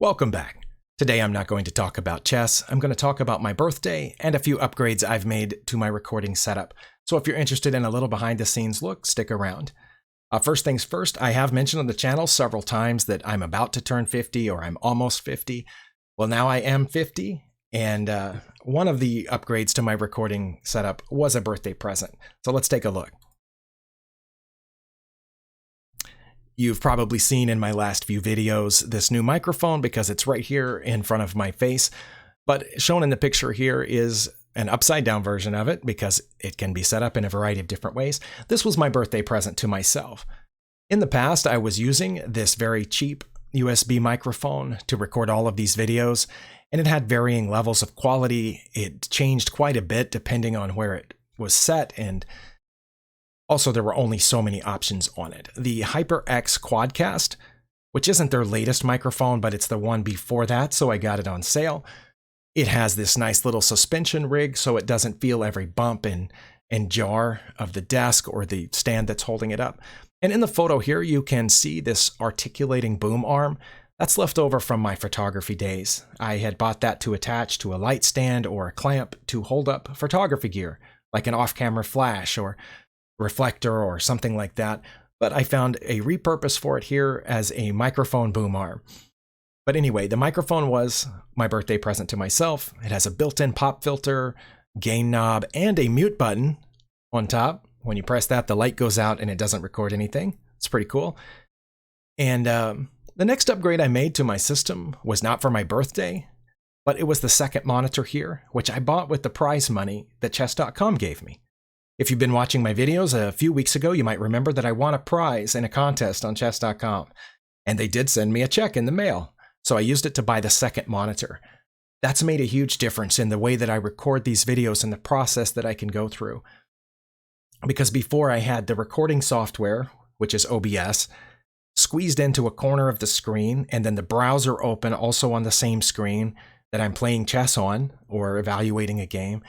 Welcome back. Today I'm not going to talk about chess, I'm going to talk about my birthday and a few upgrades I've made to my recording setup. So if you're interested in a little behind the scenes look, stick around. First things first, I have mentioned on the channel several times that I'm about to turn 50 or I'm almost 50. Well, now I am 50, and one of the upgrades to my recording setup was a birthday present. So let's take a look. You've probably seen in my last few videos this new microphone because it's right here in front of my face, but shown in the picture here is an upside down version of it because it can be set up in a variety of different ways. This was my birthday present to myself. In the past, I was using this very cheap USB microphone to record all of these videos, and it had varying levels of quality. It changed quite a bit depending on where it was set, and also, there were only so many options on it. The HyperX Quadcast, which isn't their latest microphone, but it's the one before that, so I got it on sale. It has this nice little suspension rig, so it doesn't feel every bump and jar of the desk or the stand that's holding it up. And in the photo here, you can see this articulating boom arm. That's left over from my photography days. I had bought that to attach to a light stand or a clamp to hold up photography gear, like an off-camera flash or reflector or something like that, but I found a repurpose for it here as a microphone boom arm. But anyway, the microphone was my birthday present to myself. It has a built-in pop filter, gain knob, and a mute button on top. When you press that, the light goes out and it doesn't record anything. It's pretty cool. And the next upgrade I made to my system was not for my birthday, but it was the second monitor here, which I bought with the prize money that Chess.com gave me. If you've been watching my videos a few weeks ago, you might remember that I won a prize in a contest on Chess.com, and they did send me a check in the mail, so I used it to buy the second monitor. That's made a huge difference in the way that I record these videos and the process that I can go through. Because before I had the recording software, which is OBS, squeezed into a corner of the screen, and then the browser open also on the same screen that I'm playing chess on or evaluating a game.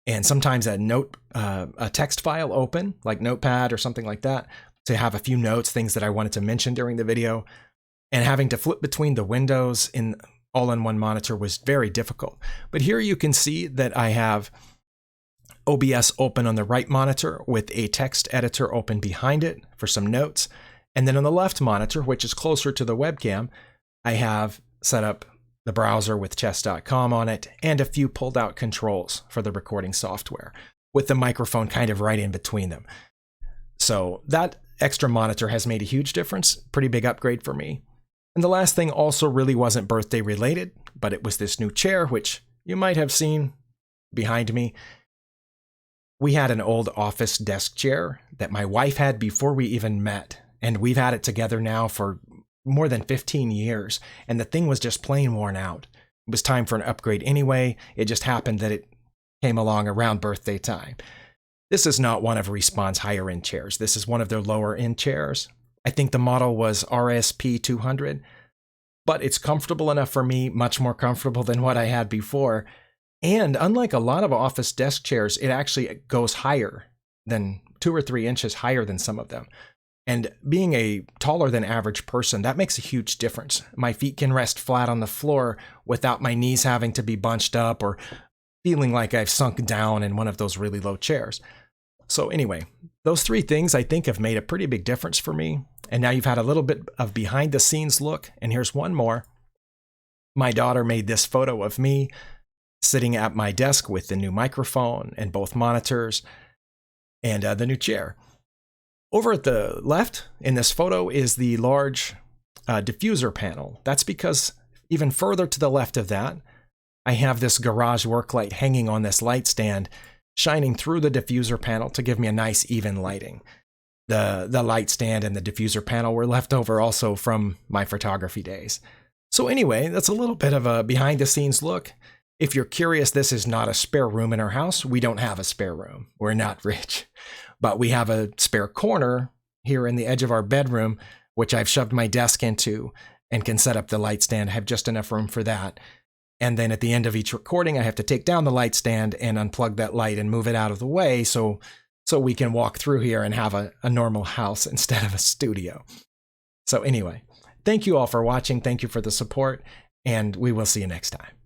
And sometimes a text file open, like Notepad or something like that, to have a few notes, things that I wanted to mention during the video. And having to flip between the windows in all-in-one monitor was very difficult. But here you can see that I have OBS open on the right monitor with a text editor open behind it for some notes. And then on the left monitor, which is closer to the webcam, I have set up the browser with chess.com on it, and a few pulled out controls for the recording software, with the microphone kind of right in between them. So that extra monitor has made a huge difference, pretty big upgrade for me. And the last thing also really wasn't birthday related, but it was this new chair, which you might have seen behind me. We had an old office desk chair that my wife had before we even met, and we've had it together now for more than 15 years, and the thing was just plain worn out. It was time for an upgrade anyway. It just happened that it came along around birthday time. This is not one of Respawn's higher end chairs. This is one of their lower end chairs. I think the model was RSP 200, but it's comfortable enough for me, much more comfortable than what I had before. And unlike a lot of office desk chairs, it actually goes higher than 2 or 3 inches higher than some of them. And being a taller than average person, that makes a huge difference. My feet can rest flat on the floor without my knees having to be bunched up or feeling like I've sunk down in one of those really low chairs. So anyway, those 3 things I think have made a pretty big difference for me. And now you've had a little bit of behind the scenes look, and here's one more. My daughter made this photo of me sitting at my desk with the new microphone and both monitors and the new chair. Over at the left in this photo is the large diffuser panel. That's because even further to the left of that, I have this garage work light hanging on this light stand, shining through the diffuser panel to give me a nice even lighting. The light stand and the diffuser panel were left over also from my photography days. So anyway, that's a little bit of a behind the scenes look. If you're curious, this is not a spare room in our house. We don't have a spare room. We're not rich. But we have a spare corner here in the edge of our bedroom, which I've shoved my desk into and can set up the light stand. I have just enough room for that. And then at the end of each recording, I have to take down the light stand and unplug that light and move it out of the way so we can walk through here and have a normal house instead of a studio. So anyway, Thank you all for watching. Thank you for the support, and we will see you next time.